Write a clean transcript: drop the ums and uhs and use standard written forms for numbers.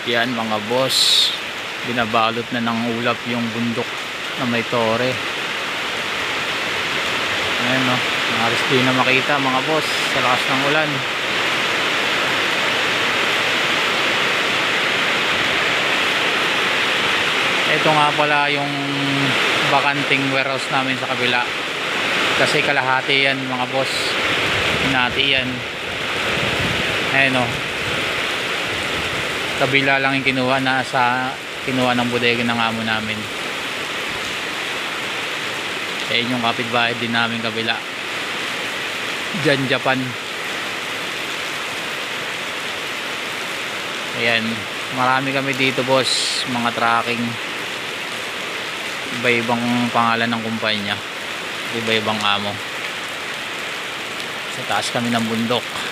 Yan mga boss, binabalot na ng ulap yung bundok na may tore. Ayan no, maaris din na makita mga boss sa lakas ng ulan. Ito nga pala yung bakanting warehouse namin sa kabila. Kasi kalahati yan mga boss, hinati yan. Ayan no, kabila lang yung kinuha ng bodega ng amo namin. Ayan yung kapitbahay din namin kabila, dyan Japan. Ayan, marami kami dito boss, mga tracking, iba-ibang pangalan ng kumpanya, iba-ibang amo. Sa taas kami ng bundok.